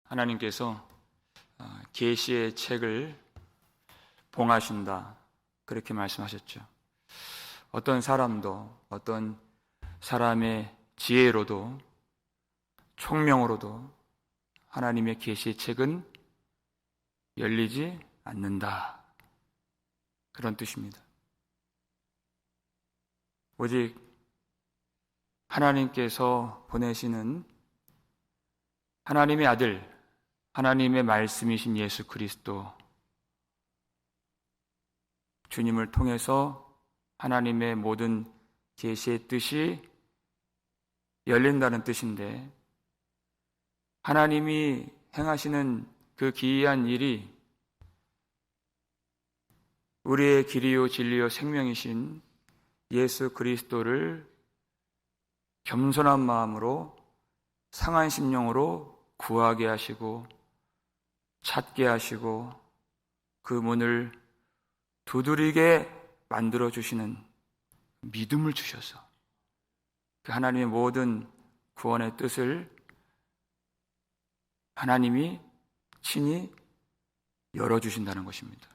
하나님께서 계시의 책을 봉하신다, 그렇게 말씀하셨죠. 어떤 사람도, 어떤 사람의 지혜로도 총명으로도 하나님의 계시의 책은 열리지 않는다, 그런 뜻입니다. 오직 하나님께서 보내시는 하나님의 아들, 하나님의 말씀이신 예수 그리스도, 주님을 통해서 하나님의 모든 계시의 뜻이 열린다는 뜻인데, 하나님이 행하시는 그 기이한 일이 우리의 길이요 진리요 생명이신 예수 그리스도를 겸손한 마음으로, 상한 심령으로 구하게 하시고 찾게 하시고 그 문을 두드리게 만들어 주시는 믿음을 주셔서 그 하나님의 모든 구원의 뜻을 하나님이 친히 열어주신다는 것입니다.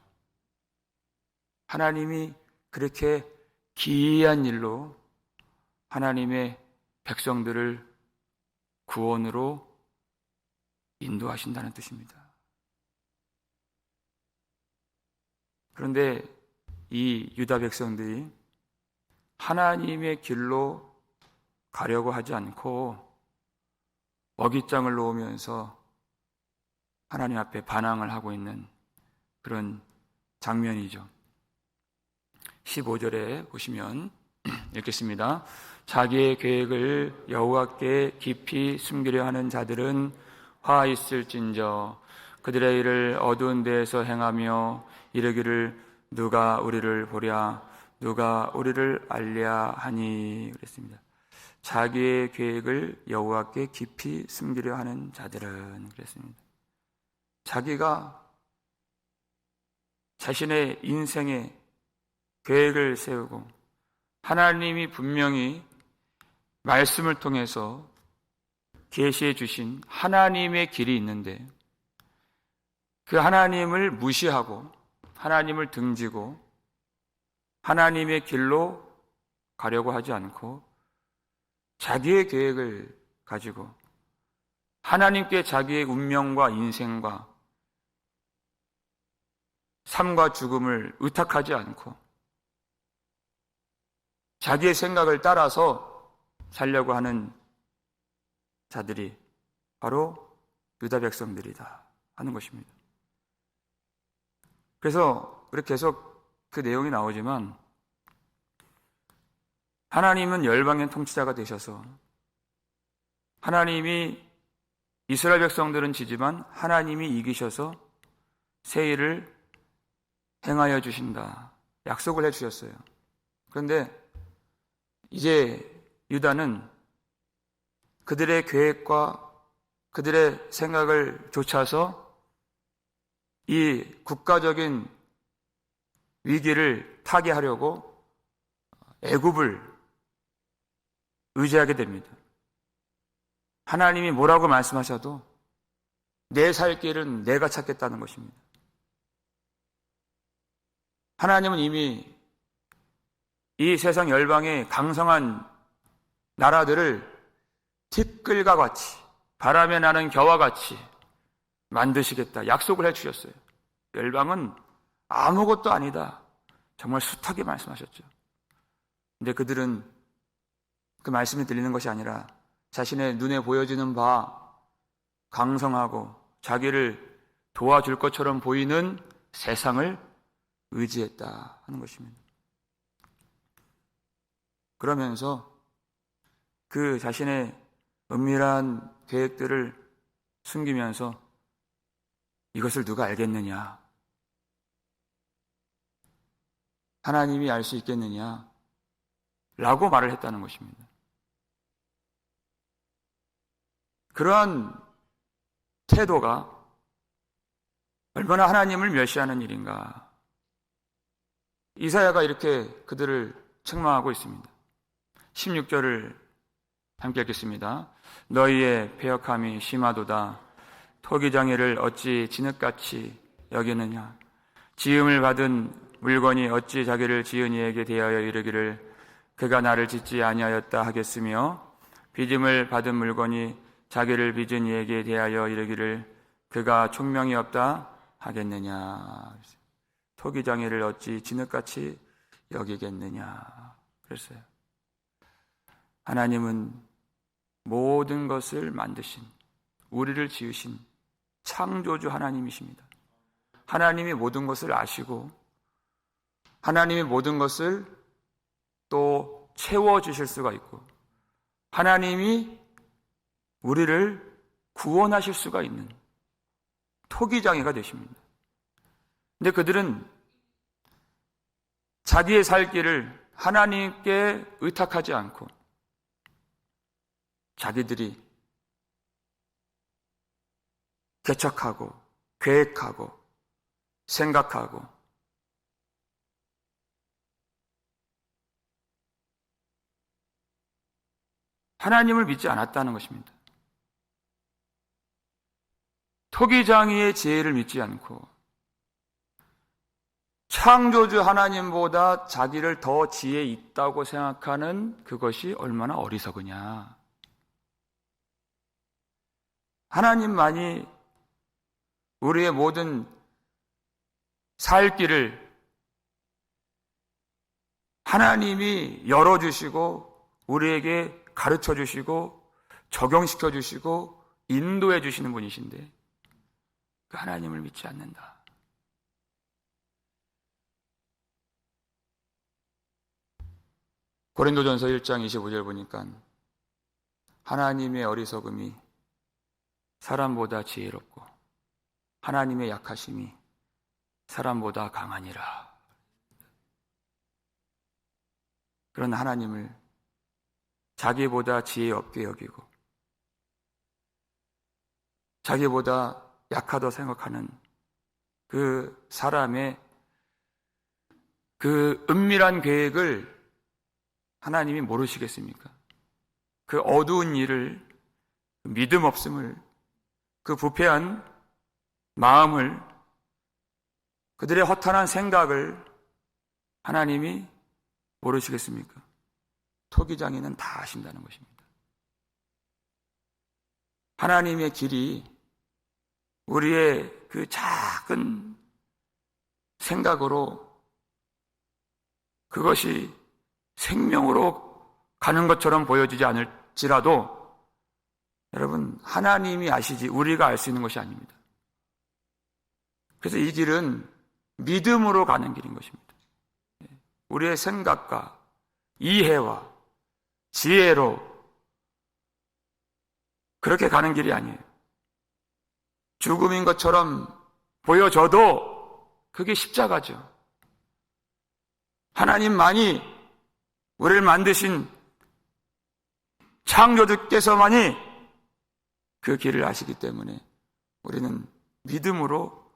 하나님이 그렇게 기이한 일로 하나님의 백성들을 구원으로 인도하신다는 뜻입니다. 그런데 이 유다 백성들이 하나님의 길로 가려고 하지 않고 먹잇장을 놓으면서 하나님 앞에 반항을 하고 있는 그런 장면이죠. 15절에 보시면 읽겠습니다. 자기의 계획을 여호와께 깊이 숨기려 하는 자들은 화 있을진저, 그들의 일을 어두운 데에서 행하며 이르기를 누가 우리를 보랴, 누가 우리를 알랴 하니, 그랬습니다. 자기의 계획을 여호와께 깊이 숨기려 하는 자들은, 그랬습니다. 자기가 자신의 인생에 계획을 세우고 하나님이 분명히 말씀을 통해서 계시해 주신 하나님의 길이 있는데 그 하나님을 무시하고 하나님을 등지고 하나님의 길로 가려고 하지 않고 자기의 계획을 가지고 하나님께 자기의 운명과 인생과 삶과 죽음을 의탁하지 않고 자기의 생각을 따라서 살려고 하는 자들이 바로 유다 백성들이다 하는 것입니다. 그래서 우리 계속 그 내용이 나오지만 하나님은 열방의 통치자가 되셔서 하나님이 이스라엘 백성들은 지지만 하나님이 이기셔서 새 일을 행하여 주신다, 약속을 해 주셨어요. 그런데 이제 유다는 그들의 계획과 그들의 생각을 좇아서 이 국가적인 위기를 타개하려고 애굽을 의지하게 됩니다. 하나님이 뭐라고 말씀하셔도 내 살 길은 내가 찾겠다는 것입니다. 하나님은 이미 이 세상 열방의 강성한 나라들을 티끌과 같이 바람에 나는 겨와 같이 만드시겠다 약속을 해주셨어요. 열방은 아무것도 아니다, 정말 숱하게 말씀하셨죠. 근데 그들은 그 말씀이 들리는 것이 아니라 자신의 눈에 보여지는 바 강성하고 자기를 도와줄 것처럼 보이는 세상을 의지했다 하는 것입니다. 그러면서 그 자신의 은밀한 계획들을 숨기면서 이것을 누가 알겠느냐, 하나님이 알 수 있겠느냐 라고 말을 했다는 것입니다. 그러한 태도가 얼마나 하나님을 멸시하는 일인가. 이사야가 이렇게 그들을 책망하고 있습니다. 16절을 함께 읽겠습니다. 너희의 패역함이 심하도다. 토기장애를 어찌 진흙같이 여기느냐. 지음을 받은 물건이 어찌 자기를 지은 이에게 대하여 이르기를 그가 나를 짓지 아니하였다 하겠으며, 빚음을 받은 물건이 자기를 빚은 이에게 대하여 이르기를 그가 총명이 없다 하겠느냐. 토기장애를 어찌 진흙같이 여기겠느냐. 그랬어요. 하나님은 모든 것을 만드신, 우리를 지으신 창조주 하나님이십니다. 하나님이 모든 것을 아시고 하나님이 모든 것을 또 채워주실 수가 있고 하나님이 우리를 구원하실 수가 있는 토기장애가 되십니다. 근데 그들은 자기의 살 길을 하나님께 의탁하지 않고 자기들이 개척하고 계획하고 생각하고 하나님을 믿지 않았다는 것입니다. 토기장애의 지혜를 믿지 않고 창조주 하나님보다 자기를 더 지혜 있다고 생각하는 그것이 얼마나 어리석으냐. 하나님만이 우리의 모든 살 길을 하나님이 열어주시고 우리에게 가르쳐 주시고 적용시켜 주시고 인도해 주시는 분이신데 그 하나님을 믿지 않는다. 고린도전서 1장 25절 보니까 하나님의 어리석음이 사람보다 지혜롭고 하나님의 약하심이 사람보다 강하니라. 그런 하나님을 자기보다 지혜 없게 여기고 자기보다 약하다고 생각하는 그 사람의 그 은밀한 계획을 하나님이 모르시겠습니까? 그 어두운 일을, 믿음 없음을, 그 부패한 마음을, 그들의 허탄한 생각을 하나님이 모르시겠습니까? 토기장애는 다 아신다는 것입니다. 하나님의 길이 우리의 그 작은 생각으로 그것이 생명으로 가는 것처럼 보여지지 않을지라도 여러분, 하나님이 아시지 우리가 알 수 있는 것이 아닙니다. 그래서 이 길은 믿음으로 가는 길인 것입니다. 우리의 생각과 이해와 지혜로 그렇게 가는 길이 아니에요. 죽음인 것처럼 보여져도 그게 십자가죠. 하나님만이 우리를 만드신 창조주께서만이 그 길을 아시기 때문에 우리는 믿음으로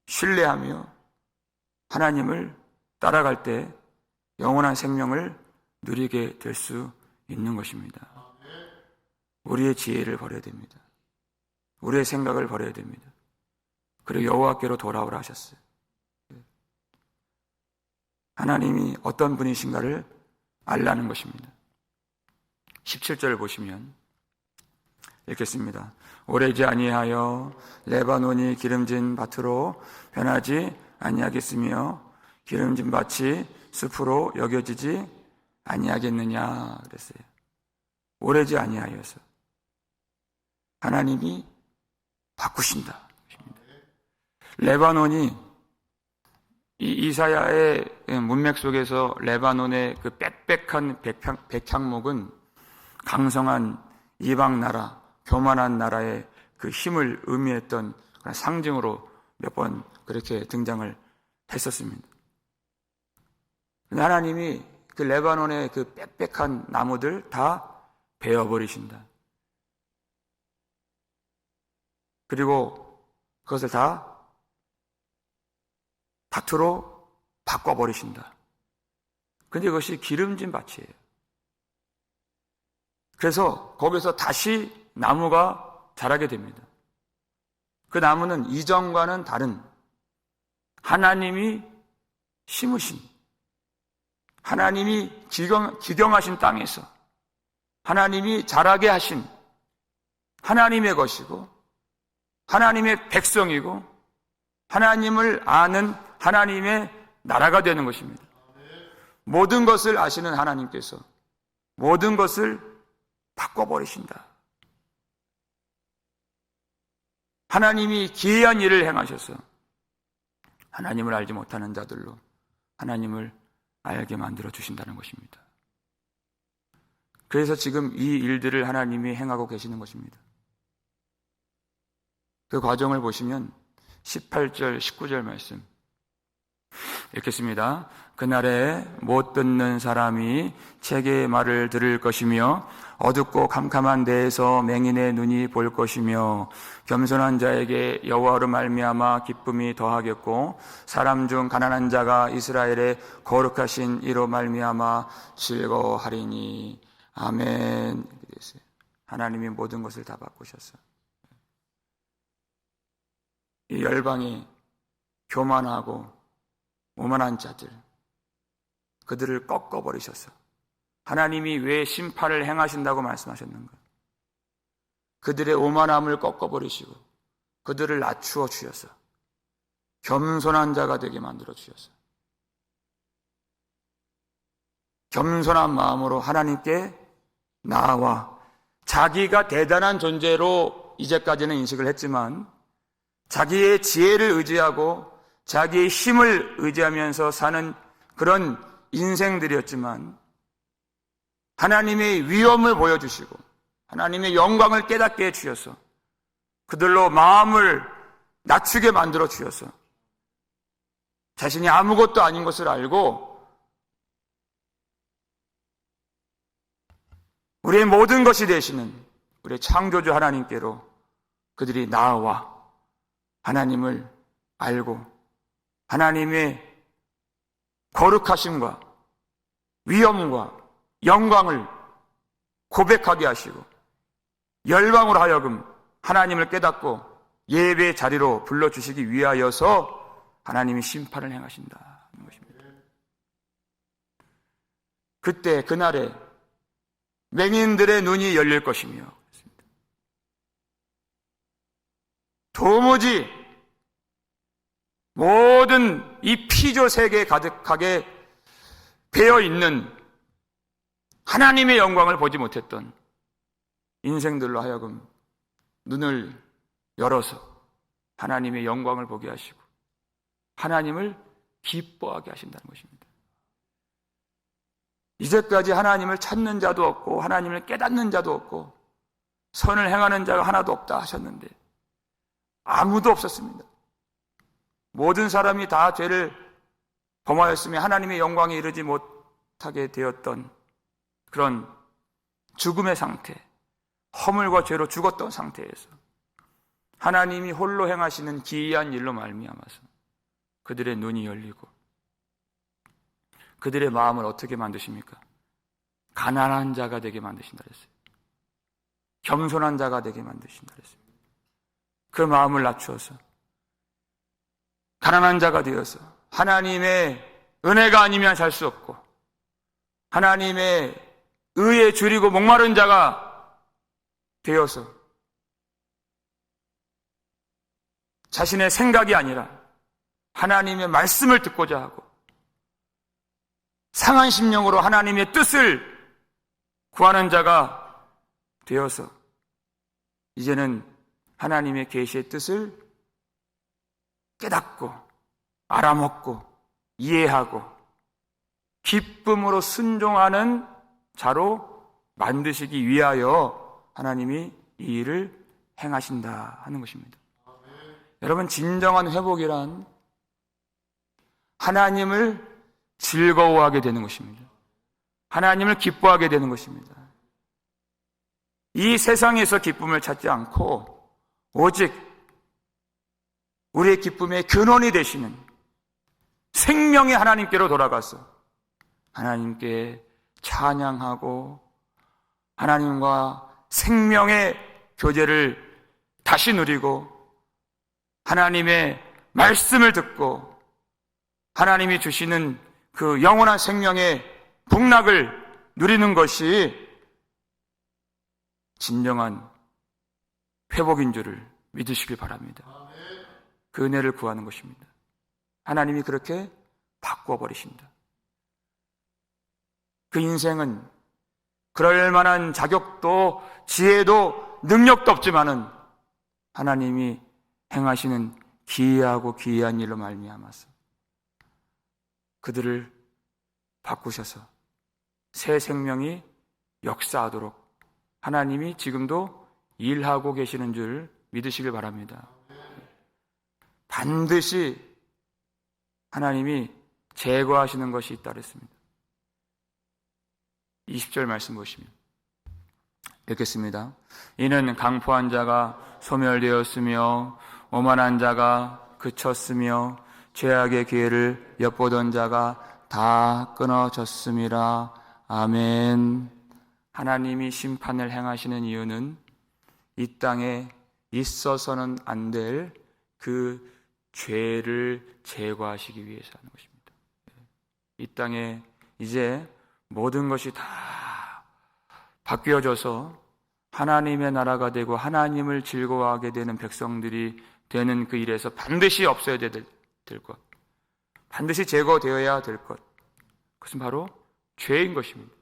신뢰하며 하나님을 따라갈 때 영원한 생명을 누리게 될 수 있는 것입니다. 우리의 지혜를 버려야 됩니다. 우리의 생각을 버려야 됩니다. 그리고 여호와께로 돌아오라 하셨어요. 하나님이 어떤 분이신가를 알라는 것입니다. 17절을 보시면 읽겠습니다. 오래지 아니하여 레바논이 기름진 밭으로 변하지 아니하겠으며 기름진 밭이 숲으로 여겨지지 아니하겠느냐 그랬어요. 오래지 아니하여서 하나님이 바꾸신다. 레바논이 이 이사야의 문맥 속에서 레바논의 그 빽빽한 백향목은 강성한 이방 나라, 교만한 나라의 그 힘을 의미했던 그런 상징으로 몇 번 그렇게 등장을 했었습니다. 하나님이 그 레바논의 그 빽빽한 나무들 다 베어버리신다. 그리고 그것을 다 밭으로 바꿔버리신다. 그런데 이것이 기름진 밭이에요. 그래서 거기서 다시 나무가 자라게 됩니다. 그 나무는 이전과는 다른 하나님이 심으신, 하나님이 기경하신 땅에서 하나님이 자라게 하신 하나님의 것이고 하나님의 백성이고 하나님을 아는 하나님의 나라가 되는 것입니다. 모든 것을 아시는 하나님께서 모든 것을 바꿔버리신다. 하나님이 기이한 일을 행하셔서 하나님을 알지 못하는 자들로 하나님을 알게 만들어 주신다는 것입니다. 그래서 지금 이 일들을 하나님이 행하고 계시는 것입니다. 그 과정을 보시면 18절, 19절 말씀 읽겠습니다. 그날에 못 듣는 사람이 체계의 말을 들을 것이며 어둡고 캄캄한 데에서 맹인의 눈이 볼 것이며 겸손한 자에게 여호와로 말미암아 기쁨이 더하겠고 사람 중 가난한 자가 이스라엘의 거룩하신 이로 말미암아 즐거워하리니. 아멘. 하나님이 모든 것을 다 바꾸셨어요. 이 열방이 교만하고 오만한 자들, 그들을 꺾어버리셔서 하나님이 왜 심판을 행하신다고 말씀하셨는가? 그들의 오만함을 꺾어버리시고 그들을 낮추어 주셔서 겸손한 자가 되게 만들어 주셔서 겸손한 마음으로 하나님께 나아와 자기가 대단한 존재로 이제까지는 인식을 했지만 자기의 지혜를 의지하고 자기의 힘을 의지하면서 사는 그런 인생들이었지만 하나님의 위엄을 보여주시고 하나님의 영광을 깨닫게 해주셔서 그들로 마음을 낮추게 만들어 주셔서 자신이 아무것도 아닌 것을 알고 우리의 모든 것이 되시는 우리의 창조주 하나님께로 그들이 나아와 하나님을 알고 하나님의 거룩하심과 위엄과 영광을 고백하게 하시고 열방으로 하여금 하나님을 깨닫고 예배의 자리로 불러주시기 위하여서 하나님이 심판을 행하신다는 것입니다. 그때 그날에 맹인들의 눈이 열릴 것이며 도무지 모든 이 피조 세계에 가득하게 배어있는 하나님의 영광을 보지 못했던 인생들로 하여금 눈을 열어서 하나님의 영광을 보게 하시고 하나님을 기뻐하게 하신다는 것입니다. 이제까지 하나님을 찾는 자도 없고 하나님을 깨닫는 자도 없고 선을 행하는 자가 하나도 없다 하셨는데 아무도 없었습니다. 모든 사람이 다 죄를 범하였으며 하나님의 영광에 이르지 못하게 되었던 그런 죽음의 상태, 허물과 죄로 죽었던 상태에서 하나님이 홀로 행하시는 기이한 일로 말미암아서 그들의 눈이 열리고 그들의 마음을 어떻게 만드십니까? 가난한 자가 되게 만드신다 그랬어요. 겸손한 자가 되게 만드신다 그랬어요. 그 마음을 낮추어서 가난한 자가 되어서 하나님의 은혜가 아니면 살 수 없고 하나님의 의에 줄이고 목마른 자가 되어서 자신의 생각이 아니라 하나님의 말씀을 듣고자 하고 상한 심령으로 하나님의 뜻을 구하는 자가 되어서 이제는 하나님의 계시의 뜻을 깨닫고 알아먹고 이해하고 기쁨으로 순종하는 자로 만드시기 위하여 하나님이 이 일을 행하신다 하는 것입니다. 여러분, 진정한 회복이란 하나님을 즐거워하게 되는 것입니다. 하나님을 기뻐하게 되는 것입니다. 이 세상에서 기쁨을 찾지 않고 오직 우리의 기쁨의 근원이 되시는 생명의 하나님께로 돌아가서 하나님께 찬양하고 하나님과 생명의 교제를 다시 누리고 하나님의 말씀을 듣고 하나님이 주시는 그 영원한 생명의 복락을 누리는 것이 진정한 회복인 줄을 믿으시길 바랍니다. 그 은혜를 구하는 것입니다. 하나님이 그렇게 바꿔버리신다. 그 인생은 그럴 만한 자격도 지혜도 능력도 없지만은 하나님이 행하시는 기이하고 기이한 일로 말미암아서 그들을 바꾸셔서 새 생명이 역사하도록 하나님이 지금도 일하고 계시는 줄 믿으시길 바랍니다. 반드시 하나님이 제거하시는 것이 있다 그랬습니다. 20절 말씀 보시면 읽겠습니다. 이는 강포한 자가 소멸되었으며 오만한 자가 그쳤으며 죄악의 기회를 엿보던 자가 다 끊어졌음이라. 아멘. 하나님이 심판을 행하시는 이유는 이 땅에 있어서는 안 될 그 죄를 제거하시기 위해서 하는 것입니다. 이 땅에 이제 모든 것이 다 바뀌어져서 하나님의 나라가 되고 하나님을 즐거워하게 되는 백성들이 되는 그 일에서 반드시 없어야 될 것, 반드시 제거되어야 될 것, 그것은 바로 죄인 것입니다.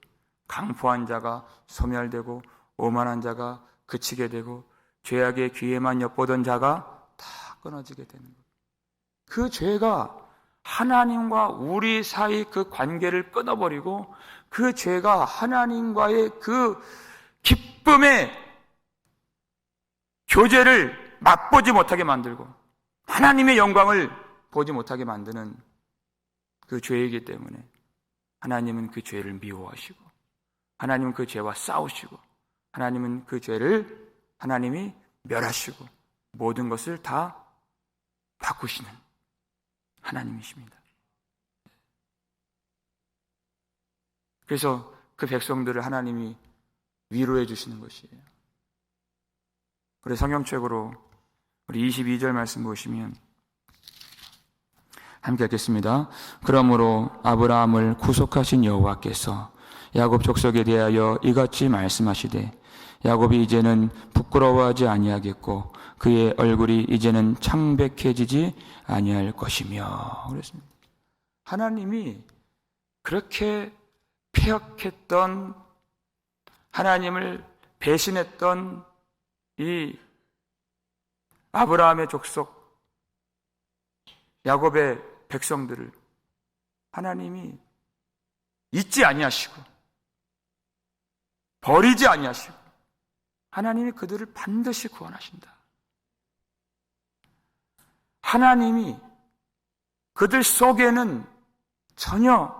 강포한 자가 소멸되고 오만한 자가 그치게 되고 죄악의 기회만 엿보던 자가 다 끊어지게 되는 것. 그 죄가 하나님과 우리 사이 그 관계를 끊어버리고 그 죄가 하나님과의 그 기쁨의 교제를 맛보지 못하게 만들고 하나님의 영광을 보지 못하게 만드는 그 죄이기 때문에 하나님은 그 죄를 미워하시고 하나님은 그 죄와 싸우시고 하나님은 그 죄를 하나님이 멸하시고 모든 것을 다 바꾸시는 하나님이십니다. 그래서 그 백성들을 하나님이 위로해 주시는 것이에요. 우리 성경책으로 우리 22절 말씀 보시면 함께 읽겠습니다. 그러므로 아브라함을 구속하신 여호와께서 야곱 족속에 대하여 이같이 말씀하시되 야곱이 이제는 부끄러워하지 아니하겠고 그의 얼굴이 이제는 창백해지지 아니할 것이며 그랬습니다. 하나님이 그렇게 폐역했던 하나님을 배신했던 이 아브라함의 족속 야곱의 백성들을 하나님이 잊지 아니하시고 버리지 아니하시고 하나님이 그들을 반드시 구원하신다. 하나님이 그들 속에는 전혀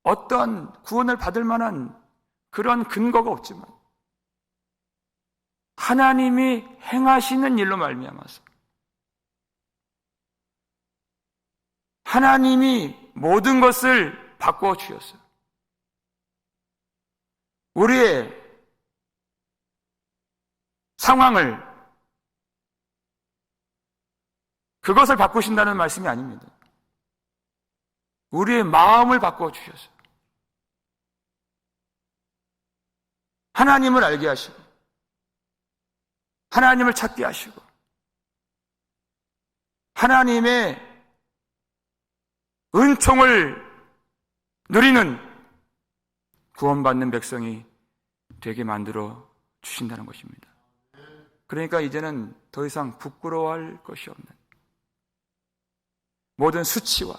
어떤 구원을 받을 만한 그런 근거가 없지만 하나님이 행하시는 일로 말미암아서 하나님이 모든 것을 바꾸어 주셨어요. 우리의 상황을 그것을 바꾸신다는 말씀이 아닙니다. 우리의 마음을 바꾸어 주셨어요. 하나님을 알게 하시고 하나님을 찾게 하시고 하나님의 은총을 누리는 구원받는 백성이 되게 만들어 주신다는 것입니다. 그러니까 이제는 더 이상 부끄러워할 것이 없는 모든 수치와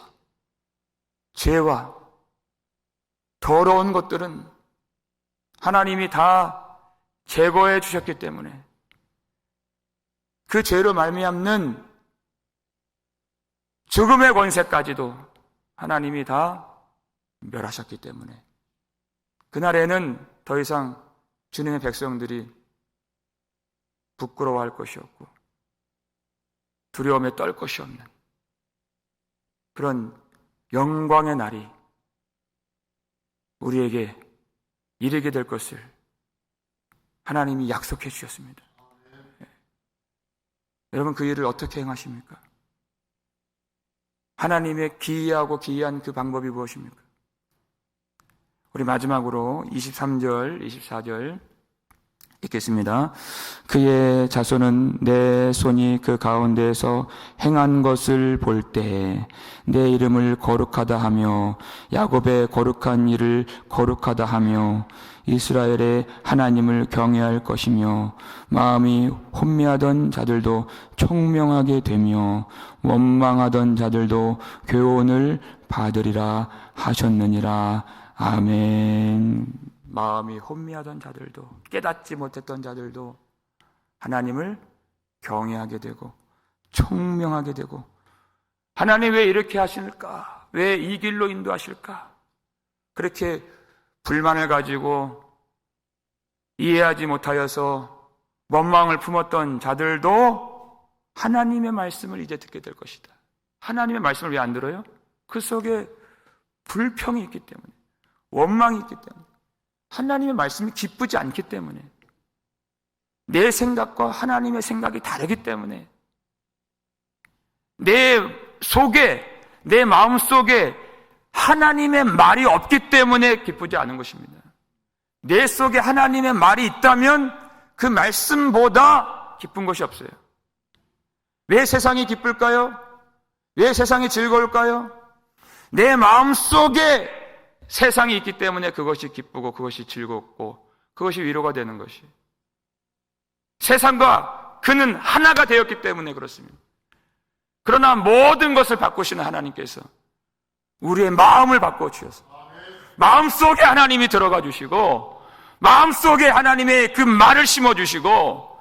죄와 더러운 것들은 하나님이 다 제거해 주셨기 때문에 그 죄로 말미암는 죽음의 권세까지도 하나님이 다 멸하셨기 때문에 그날에는 더 이상 주님의 백성들이 부끄러워할 것이 없고 두려움에 떨 것이 없는 그런 영광의 날이 우리에게 이르게 될 것을 하나님이 약속해 주셨습니다. 여러분, 그 일을 어떻게 행하십니까? 하나님의 기이하고 기이한 그 방법이 무엇입니까? 우리 마지막으로 23절, 24절 읽겠습니다. 그의 자손은 내 손이 그 가운데에서 행한 것을 볼 때 내 이름을 거룩하다 하며 야곱의 거룩한 일을 거룩하다 하며 이스라엘의 하나님을 경외할 것이며 마음이 혼미하던 자들도 총명하게 되며 원망하던 자들도 교훈을 받으리라 하셨느니라. 아멘. 마음이 혼미하던 자들도, 깨닫지 못했던 자들도 하나님을 경외하게 되고 총명하게 되고, 하나님 왜 이렇게 하실까? 왜 이 길로 인도하실까? 그렇게 불만을 가지고 이해하지 못하여서 원망을 품었던 자들도 하나님의 말씀을 이제 듣게 될 것이다. 하나님의 말씀을 왜 안 들어요? 그 속에 불평이 있기 때문에, 원망이 있기 때문에, 하나님의 말씀이 기쁘지 않기 때문에, 내 생각과 하나님의 생각이 다르기 때문에, 내 속에, 내 마음 속에 하나님의 말이 없기 때문에 기쁘지 않은 것입니다. 내 속에 하나님의 말이 있다면 그 말씀보다 기쁜 것이 없어요. 왜 세상이 기쁠까요? 왜 세상이 즐거울까요? 내 마음 속에 세상이 있기 때문에 그것이 기쁘고 그것이 즐겁고 그것이 위로가 되는 것이, 세상과 그는 하나가 되었기 때문에 그렇습니다. 그러나 모든 것을 바꾸시는 하나님께서 우리의 마음을 바꿔주셔서 마음속에 하나님이 들어가 주시고 마음속에 하나님의 그 말을 심어주시고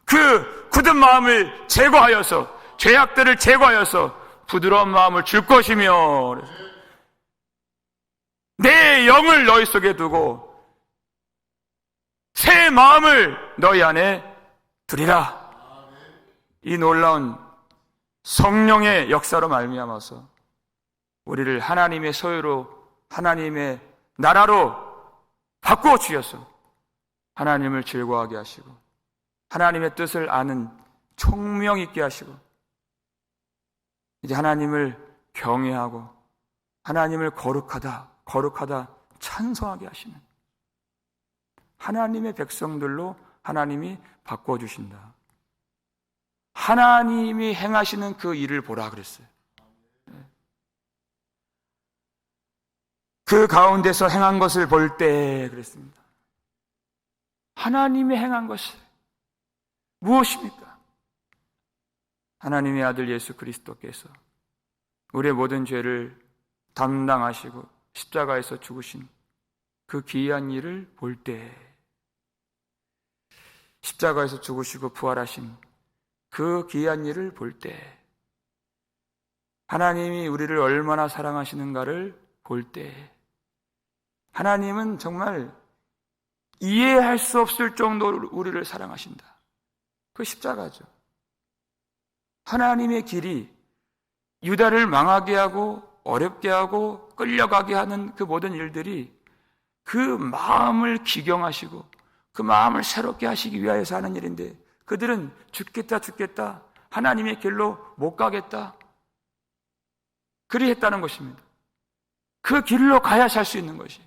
그 굳은 마음을 제거하여서, 죄악들을 제거하여서 부드러운 마음을 줄 것이며, 내 영을 너희 속에 두고 새 마음을 너희 안에 두리라. 이 놀라운 성령의 역사로 말미암아서 우리를 하나님의 소유로, 하나님의 나라로 바꾸어 주셔서 하나님을 즐거워하게 하시고 하나님의 뜻을 아는 총명 있게 하시고 이제 하나님을 경외하고 하나님을 거룩하다 찬송하게 하시는 하나님의 백성들로 하나님이 바꿔주신다. 하나님이 행하시는 그 일을 보라 그랬어요. 그 가운데서 행한 것을 볼 때 그랬습니다. 하나님이 행한 것이 무엇입니까? 하나님의 아들 예수 그리스도께서 우리의 모든 죄를 담당하시고 십자가에서 죽으신 그 기이한 일을 볼 때, 십자가에서 죽으시고 부활하신 그 기이한 일을 볼 때, 하나님이 우리를 얼마나 사랑하시는가를 볼 때, 하나님은 정말 이해할 수 없을 정도로 우리를 사랑하신다. 그 십자가죠. 하나님의 길이 유다를 망하게 하고 어렵게 하고 끌려가게 하는 그 모든 일들이 그 마음을 기경하시고 그 마음을 새롭게 하시기 위하여서 하는 일인데, 그들은 죽겠다 하나님의 길로 못 가겠다 그리 했다는 것입니다. 그 길로 가야 살 수 있는 것이,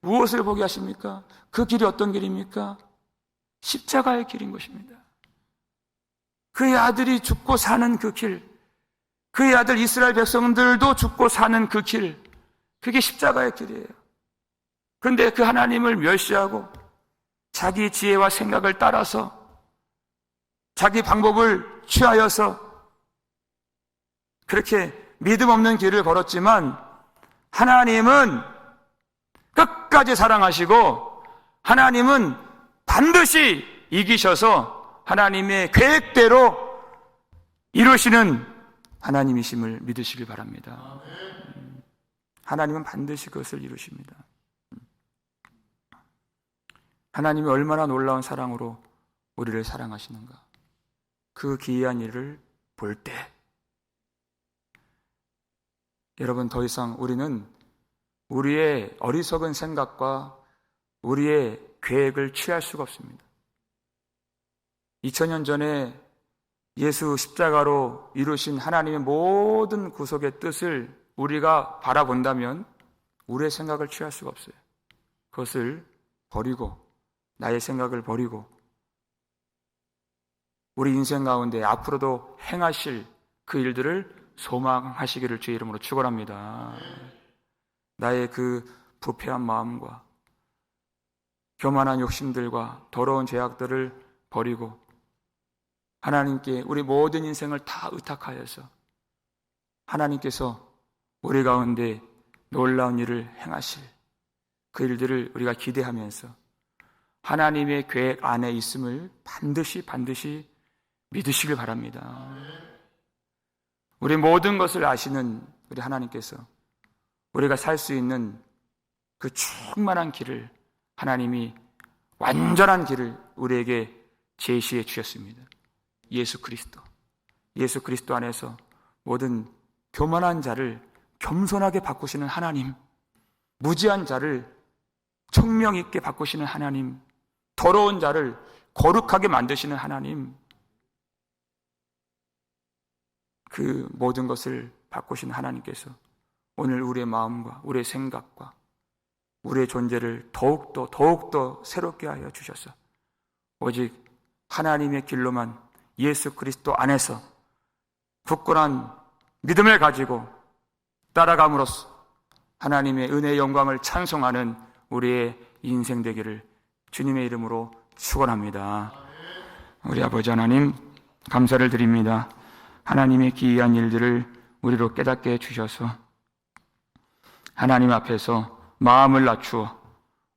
무엇을 보게 하십니까? 그 길이 어떤 길입니까? 십자가의 길인 것입니다. 그의 아들이 죽고 사는 그 길, 그의 아들 이스라엘 백성들도 죽고 사는 그 길, 그게 십자가의 길이에요. 그런데 그 하나님을 멸시하고 자기 지혜와 생각을 따라서 자기 방법을 취하여서 그렇게 믿음 없는 길을 걸었지만, 하나님은 끝까지 사랑하시고 하나님은 반드시 이기셔서 하나님의 계획대로 이루시는 하나님이심을 믿으시길 바랍니다. 하나님은 반드시 그것을 이루십니다. 하나님이 얼마나 놀라운 사랑으로 우리를 사랑하시는가, 그 기이한 일을 볼 때 여러분, 더 이상 우리는 우리의 어리석은 생각과 우리의 계획을 취할 수가 없습니다. 2000년 전에 예수 십자가로 이루신 하나님의 모든 구속의 뜻을 우리가 바라본다면 우리의 생각을 취할 수가 없어요. 그것을 버리고, 나의 생각을 버리고 우리 인생 가운데 앞으로도 행하실 그 일들을 소망하시기를 주의 이름으로 축원합니다. 나의 그 부패한 마음과 교만한 욕심들과 더러운 죄악들을 버리고 하나님께 우리 모든 인생을 다 의탁하여서 하나님께서 우리 가운데 놀라운 일을 행하실 그 일들을 우리가 기대하면서 하나님의 계획 안에 있음을 반드시 믿으시길 바랍니다. 우리 모든 것을 아시는 우리 하나님께서 우리가 살 수 있는 그 충만한 길을, 하나님이 완전한 길을 우리에게 제시해 주셨습니다. 예수 그리스도 안에서 모든 교만한 자를 겸손하게 바꾸시는 하나님, 무지한 자를 청명 있게 바꾸시는 하나님, 더러운 자를 거룩하게 만드시는 하나님, 그 모든 것을 바꾸시는 하나님께서 오늘 우리의 마음과 우리의 생각과 우리의 존재를 더욱더 새롭게 하여 주셔서 오직 하나님의 길로만 예수 그리스도 안에서 굳건한 믿음을 가지고 따라감으로써 하나님의 은혜의 영광을 찬송하는 우리의 인생 되기를 주님의 이름으로 축원합니다. 우리 아버지 하나님, 감사를 드립니다. 하나님의 기이한 일들을 우리로 깨닫게 해주셔서 하나님 앞에서 마음을 낮추어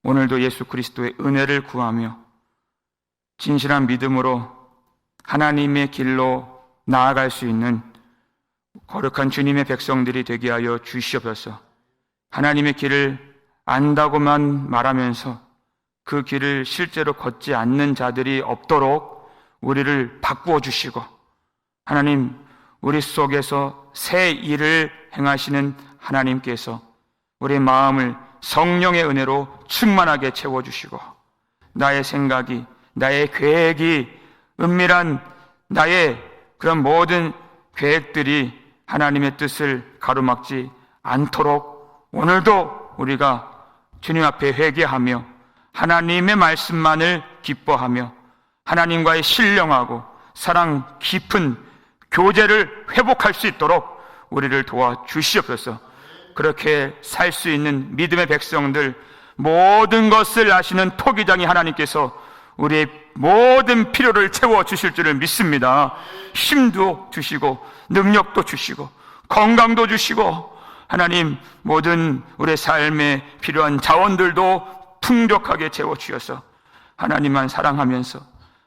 오늘도 예수 그리스도의 은혜를 구하며 진실한 믿음으로 하나님의 길로 나아갈 수 있는 거룩한 주님의 백성들이 되게 하여 주시옵소서. 하나님의 길을 안다고만 말하면서 그 길을 실제로 걷지 않는 자들이 없도록 우리를 바꾸어 주시고, 하나님, 우리 속에서 새 일을 행하시는 하나님께서 우리 마음을 성령의 은혜로 충만하게 채워주시고, 나의 생각이, 나의 계획이, 은밀한 나의 그런 모든 계획들이 하나님의 뜻을 가로막지 않도록 오늘도 우리가 주님 앞에 회개하며 하나님의 말씀만을 기뻐하며 하나님과의 신령하고 사랑 깊은 교제를 회복할 수 있도록 우리를 도와주시옵소서. 그렇게 살 수 있는 믿음의 백성들, 모든 것을 아시는 토기장이 하나님께서 우리의 모든 필요를 채워주실 줄을 믿습니다. 힘도 주시고 능력도 주시고 건강도 주시고, 하나님, 모든 우리의 삶에 필요한 자원들도 풍족하게 채워주셔서 하나님만 사랑하면서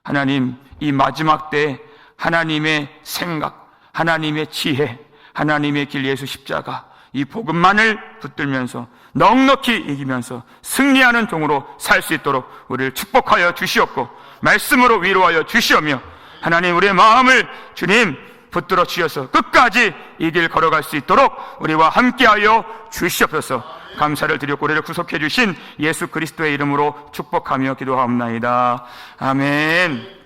하나님, 이 마지막 때에 하나님의 생각, 하나님의 지혜, 하나님의 길 예수 십자가, 이 복음만을 붙들면서 넉넉히 이기면서 승리하는 종으로 살 수 있도록 우리를 축복하여 주시옵고 말씀으로 위로하여 주시오며, 하나님, 우리의 마음을 주님 붙들어 주셔서 끝까지 이 길 걸어갈 수 있도록 우리와 함께하여 주시옵소서. 감사를 드렸고 우리를 구속해 주신 예수 그리스도의 이름으로 축복하며 기도하옵나이다. 아멘.